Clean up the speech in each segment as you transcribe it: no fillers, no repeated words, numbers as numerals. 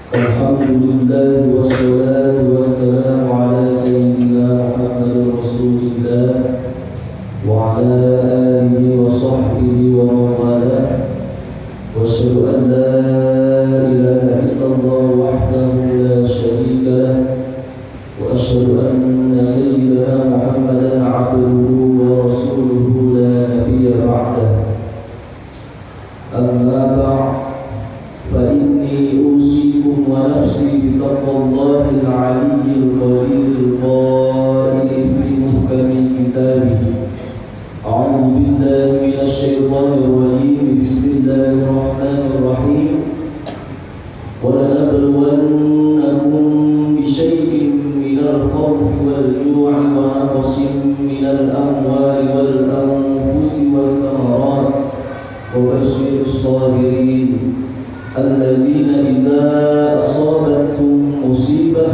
Alhamdulillah wassalatu wassalamu ala sayyidina Muhammad Rasulillah wa ala alihi wa sahbihi wa mawalah wa asyhadu an la ilaha illallah wahdahu la syarika lah wa asyhadu anna sayyidina Muhammadan abduhu wa rasuluhu la nabiyya ba'dah. Amma ba'd فإني أوصيكم ونفسي بتقوى الله العلي القدير القائل في محكم كتابه أعوذ بالله من الشيطان الرجيم بسم الله الرحمن الرحيم ولنبلونكم بشيء من الخوف والجوع ونقص من الأموال والأنفس والثمرات وبشر الصابرين الذين إذا أصابتهم مصيبة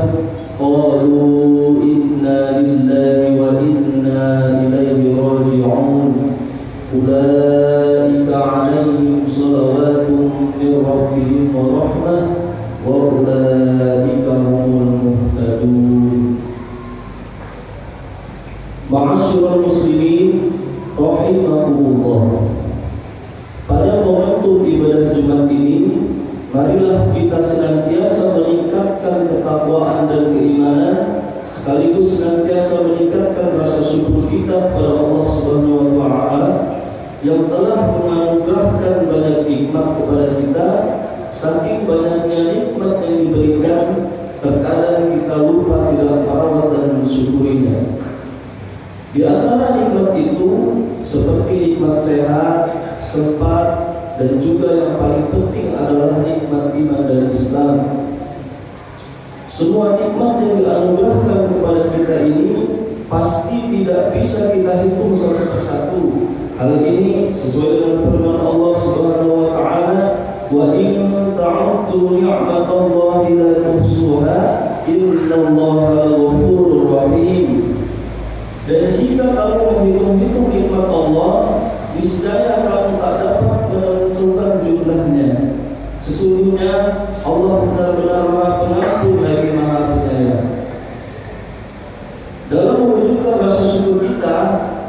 قالوا إنا لله وإنا إليه راجعون أولئك عليهم صلوات من ربهم ورحمة وأولئك هم المهتدون. Ma'asyiral muslimin rahimakumullah. Pada momentum ibadah Jumat ini, marilah kita senantiasa meningkatkan ketakwaan dan keimanan, sekaligus senantiasa meningkatkan rasa syukur kita kepada Allah Subhanahu wa Ta'ala yang telah menganugerahkan banyak nikmat kepada kita. Saking banyaknya nikmat yang diberikan, terkadang kita lupa tidak merawat dan mensyukurinya. Di antara nikmat itu seperti nikmat sehat, sempat, dan juga yang paling penting adalah nikmat iman dan Islam. Semua nikmat yang dianugerahkan kepada kita ini pasti tidak bisa kita hitung satu persatu. Hal ini sesuai dengan firman Allah Subhanahu wa Ta'ala, "Wa in ta'uddu ni'matallahi la tuhsuha, innallaha ghafurur rahim." Dan jika kamu menghitung-hitung nikmat Allah, niscaya kamu tak dapat menentukan jumlahnya. Sesungguhnya Allah benar-benar Maha Pengampun lagi Maha Penyayang. Dalam mewujudkan rasa syukur kita,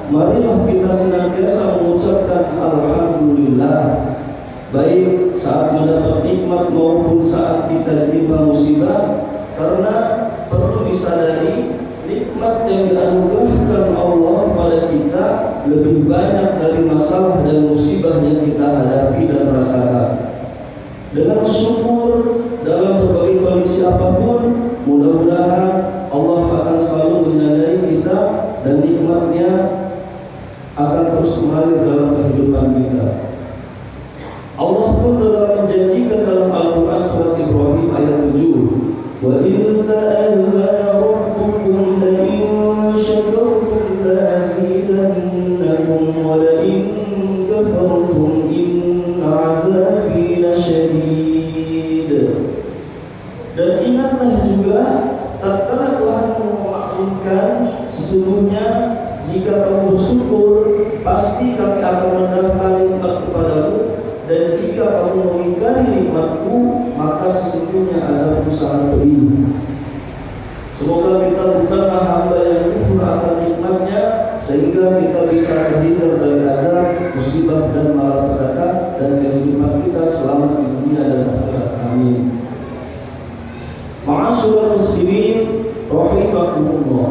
marilah kita senantiasa mengucapkan Alhamdulillah, baik saat mendapat nikmat maupun saat kita ditimpa musibah, karena perlu disadari nikmat yang dianugerahkan Allah pada kita lebih banyak dari masalah dan musibah yang kita hadapi dan rasakan. Dengan syukur dalam berbagai kondisi apapun, mudah-mudahan Allah akan selalu menyadari kita dan nikmatnya akan terus mengalir dalam kehidupan kita. Allah pun telah menjanjikan dalam Al-Quran surat Ibrahim ayat 7, "Wa idza ta'azzana rabbukum la in syakartum la azidannakum wa la in kafartum inna 'adzabi lasyadid." Dan ingatlah juga tatkala Tuhan memaklumkan, sesungguhnya jika kamu bersyukur pasti kami akan menambah nikmat kepadamu, dan jika kamu mengingkari nikmatku maka sesungguhnya azabku sangat pedih. Semoga kita bukanlah hamba yang kufur akan nikmatnya, sehingga kita bisa terhindar dari azab, musibah dan malapetaka, dan kehidupan kita selamat di dunia dan akhirat. Amin. Ma'asyiral muslimin rahimakumullah.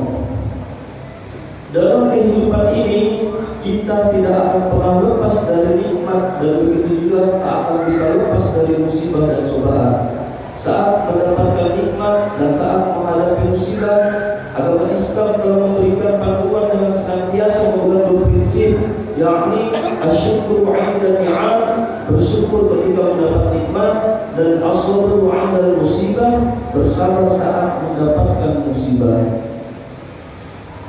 Dalam kehidupan ini kita tidak akan pernah lepas dari nikmat, dan begitu juga tak akan bisa lepas dari musibah dan cobaan. Saat mendapatkan nikmat dan saat menghadapi musibah, agama Islam telah memberikan panduan dengan senantiasa memegang dua prinsip, yakni asyukru 'inda ni'am, bersyukur ketika mendapat nikmat, dan as-sabru 'inda musibah, bersabar saat mendapatkan musibah.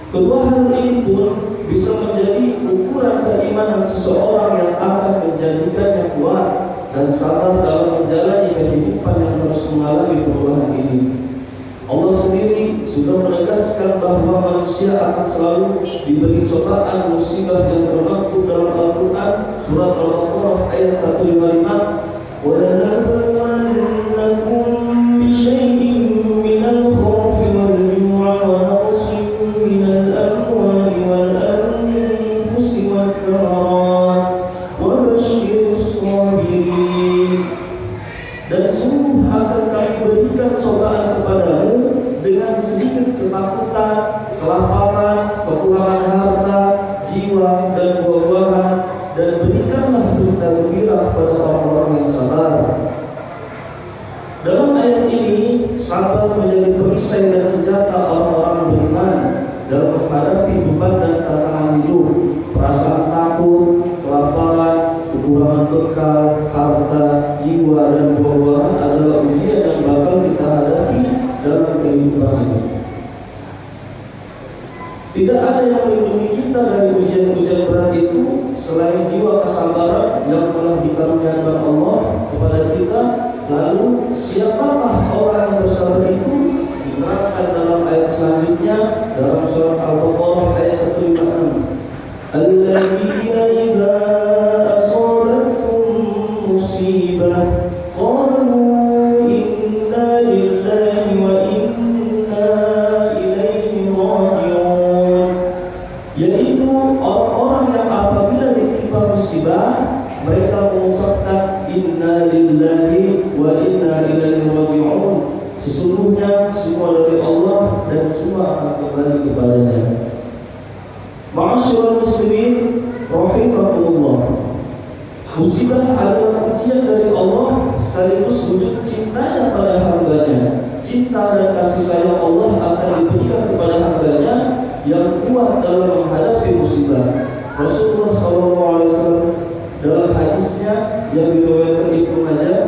Kedua hal ini pun bisa menjadi ukuran keimanan seseorang yang akan menjadikannya kuat dan sabar dalam menjalani kehidupan yang terus mengalami perubahan ini. Allah sendiri sudah menegaskan bahwa manusia akan selalu diberi cobaan musibah yang termaktub dalam Al-Quran surat Al-Baqarah ayat 155. وَلَنَبْلُوَنَّكُمْ dan sungguh akan kami berikan cobaan kepadamu dengan sedikit ketakutan, kelaparan, kekurangan harta, jiwa, dan buah-buahan, dan berikanlah berita gembira kepada orang-orang yang sabar. Dalam ayat ini, sabar menjadi perisai dan senjata orang-orang beriman dalam menghadapi beban dan tantangan hidup. Perasaan takut, kelaparan, kekurangan bekal, harta, jiwa, dan buah-buahan adalah ujian yang bakal kita hadapi dalam kehidupan ini. Tidak ada yang melindungi kita dari ujian-ujian berat itu selain jiwa kesabaran yang telah dikaruniakan Allah kepada kita. Lalu siapakah orang yang bersabar itu? Diterangkan dalam ayat selanjutnya dalam surat Al-Baqarah ayat 156. Alladzina idza asabathum musibah qalu inna lillahi wa inna ilaihi raji'un. Yaitu orang-orang yang apabila ditimpa musibah mereka mengucapkan inna lillahi wa inna ilaihi raji'un. Sesungguhnya semua dari Allah dan semua akan kembali kepadanya. Ma'asyiral muslimin rahimakumullah. Musibah adalah ujian dari Allah sekaligus wujud cintanya pada hambanya. Cinta dan kasih sayang Allah akan diberikan kepada hambanya yang kuat dalam menghadapi musibah. Rasulullah SAW dalam hadisnya yang diriwayatkan Ibnu Majah,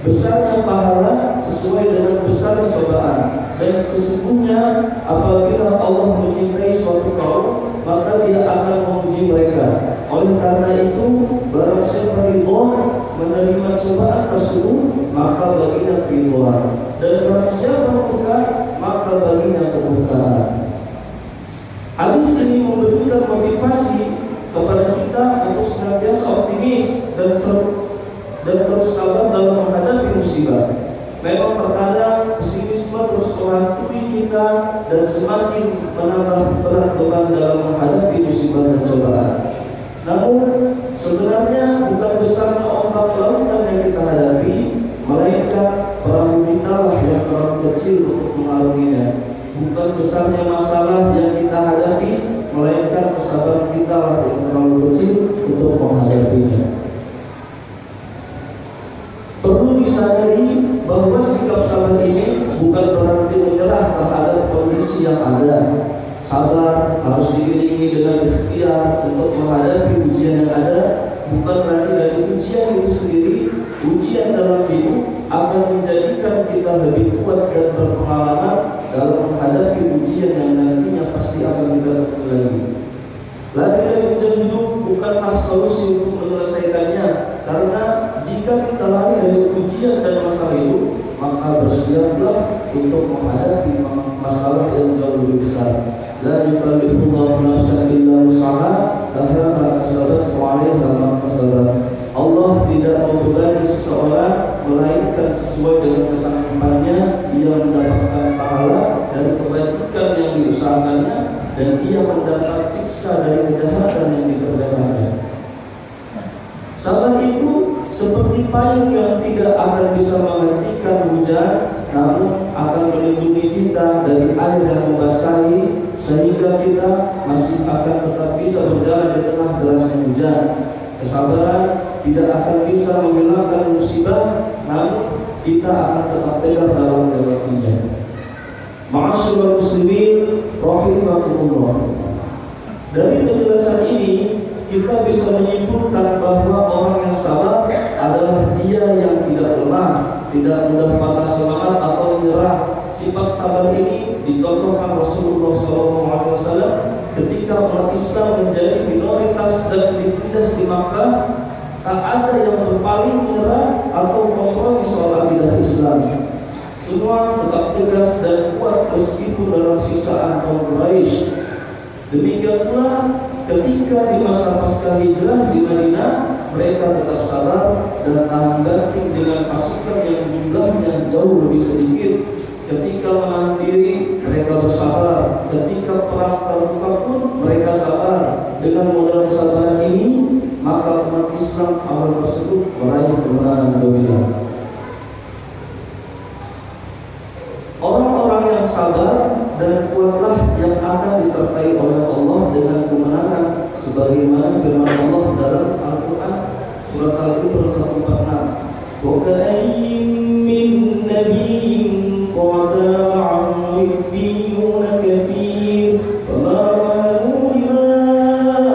besarnya pahala sesuai dengan besarnya cobaan, dan sesungguhnya apabila Allah mencintai suatu kaum maka Dia akan menguji mereka. Oleh karena itu, barang siapa ridho menerima cobaan tersebut maka baginya keridhaan, dan barang siapa murka maka baginya kemurkaan. Hadis ini memberikan motivasi kepada kita untuk senantiasa optimis dan terus sabar dalam menghadapi musibah. Memang terkadang pesimisme terus menghantui kita dan semakin menambah berat beban dalam menghadapi musibah dan cobaan. Namun sebenarnya bukan besarnya ombak lautan yang kita hadapi, melainkan perahu kita lah yang terlalu kecil untuk mengarunginya. Bukan besarnya masalah yang kita hadapi, melainkan kesabaran kita lah yang terlalu kecil untuk menghadapinya. Perlu disadari bahwa sikap sabar ini bukan berarti menyerah terhadap kondisi yang ada. Sabar harus diiringi dengan ikhtiar untuk menghadapi ujian yang ada. Bukan berarti dari ujian itu sendiri, ujian dalam hidup akan menjadikan kita lebih kuat dan berpengalaman dalam menghadapi ujian yang nantinya pasti akan kita temui lagi. Lari dari ujian hidup bukanlah solusi untuk menyelesaikannya, karena jika kita lari dari ujian dan masalah hidup, maka bersiaplah untuk menghadapi masalah yang jauh lebih besar. La yukallifullahu nafsan illa wus'aha, laha ma kasabat wa 'alaiha ma kasabat. Allah tidak membebani seseorang melainkan sesuai dengan kesanggupannya. Ia mendapatkan pahala dari kebajikan yang diusahakannya, dan ia mendapat siksa dari kejahatan yang dikerjakannya. Sabar itu seperti payung yang tidak akan bisa menghentikan hujan, namun akan melindungi kita dari air yang membasahi, sehingga kita masih akan tetap bisa berjalan di tengah derasnya hujan. Kesabaran tidak akan bisa menghilangkan musibah, namun kita akan tetap tegar dalam melewatinya. Ma'asyiral muslimin rahimakumullah. Dari penjelasan ini kita bisa menyimpulkan bahwa orang yang sabar adalah dia yang tidak lemah, tidak mudah patah semangat atau menyerah. Sifat sabar ini dicontohkan Rasulullah SAW ketika umat Islam menjadi minoritas dan ditindas di Makkah. Tak ada yang berpaling, menyerah atau kompromi soal akidah Islam. Semua tetap tegas dan kuat meskipun dalam siksaan kaum Quraisy. Demikian pula ketika di masa pasca hijrah di Madinah, mereka tetap sabar dan tahan banting dengan pasukan yang jumlahnya jauh lebih sedikit. Ketika menahan diri, mereka bersabar. Ketika perang terbuka pun mereka sabar. Dengan modal kesabaran ini, maka umat Islam awal tersebut meraih kemenangan dominan. sabar dan kuatlah yang akan disertai oleh Allah dengan kemenangan sebagaimana firman Allah dalam Al-Qur'an surat Al-Qur'an 146. Wa ka'ayyin min nabiyyin qatala ma'ahu ribbiyun katsir fama wa'anu lima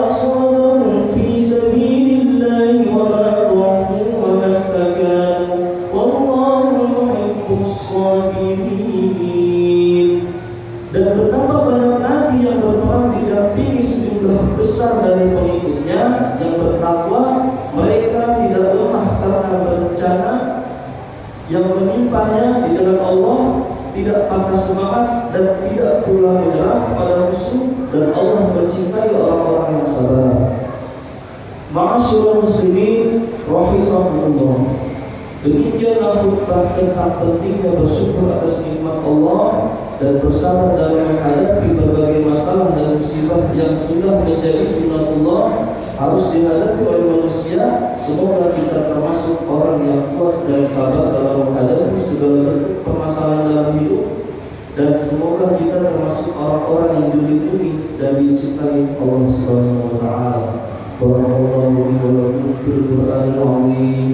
asabahum fi sabilillahi wa ma dhafu wa mastakanu wallahu yuhibbus sabirin. Dan betapa banyak nabi yang berperang didampingi sejumlah besar dari pengikutnya yang bertakwa, mereka tidak lemah karena bencana yang menimpanya di jalan Allah, tidak patah semangat dan tidak pula menyerah pada musuh, dan Allah mencintai orang-orang yang sabar. Ma'asyiral muslimin rahimakumullah. Demikianlah khutbah tentang pentingnya bersyukur atas nikmat Allah dan bersabar dalam menghadapi berbagai masalah dan musibah yang sudah menjadi sunnatullah harus dihadapi oleh manusia. Semoga kita termasuk orang yang kuat dan sabar dalam menghadapi segala bentuk permasalahan dalam hidup, dan semoga kita termasuk orang-orang yang dilindungi dan dicintai Allah Subhanahu wa taala. Barakallahu fi Qur'anil azim.